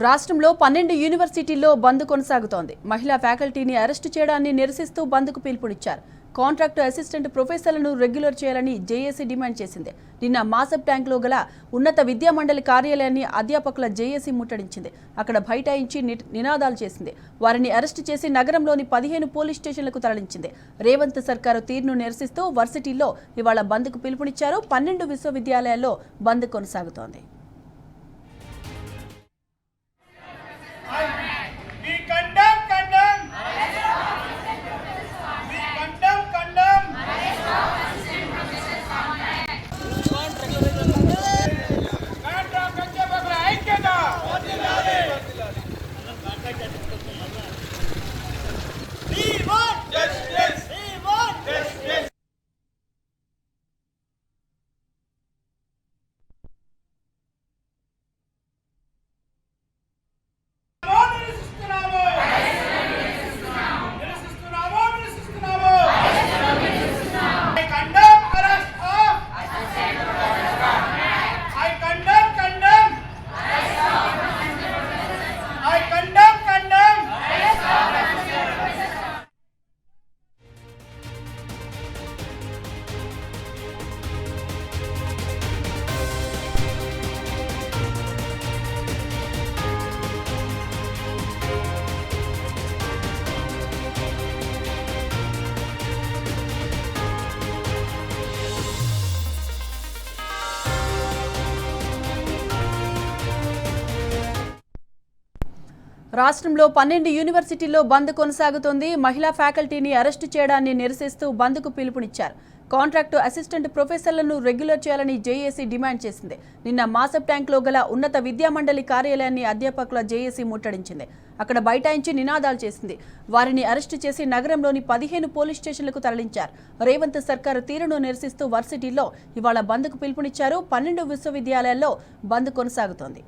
రాష్ట్రంలో 12 యూనివర్సిటీల్లో బంద్ కొనసాగుతోంది. మహిళా ఫ్యాకల్టీని అరెస్టు చేయడాన్ని నిరసిస్తూ బంద్కు పిలుపునిచ్చారు. కాంట్రాక్టు అసిస్టెంట్ ప్రొఫెసర్లను రెగ్యులర్ చేయాలని జేఏసీ డిమాండ్ చేసింది. నిన్న మాసబ్ ట్యాంక్లో గల ఉన్నత విద్యామండలి కార్యాలయాన్ని అధ్యాపకుల జేఏసీ ముట్టడించింది. అక్కడ బైఠాయించి నినాదాలు చేసింది. వారిని అరెస్టు చేసి నగరంలోని 15 పోలీస్ స్టేషన్లకు తరలించింది. రేవంత్ సర్కారు తీరును నిరసిస్తూ వర్సిటీల్లో ఇవాళ బంద్కు పిలుపునిచ్చారు. 12 విశ్వవిద్యాలయాల్లో బంద్ కొనసాగుతోంది. రాష్ట్రంలో 12 యూనివర్సిటీల్లో బంద్ కొనసాగుతోంది. మహిళా ఫ్యాకల్టీని అరెస్టు చేయడాన్ని నిరసిస్తూ బంద్కు పిలుపునిచ్చారు. కాంట్రాక్టు అసిస్టెంట్ ప్రొఫెసర్లను రెగ్యులర్ చేయాలని జేఏసీ డిమాండ్ చేసింది. నిన్న మాసబ్ ట్యాంక్లో గల ఉన్నత విద్యామండలి కార్యాలయాన్ని అధ్యాపకుల జేఏసీ ముట్టడించింది. అక్కడ బైఠాయించి నినాదాలు చేసింది. వారిని అరెస్టు చేసి నగరంలోని 15 పోలీస్ స్టేషన్లకు తరలించారు. రేవంత్ సర్కారు తీరును నిరసిస్తూ వర్సిటీల్లో ఇవాళ బంద్కు పిలుపునిచ్చారు. 12 విశ్వవిద్యాలయాల్లో బంద్ కొనసాగుతోంది.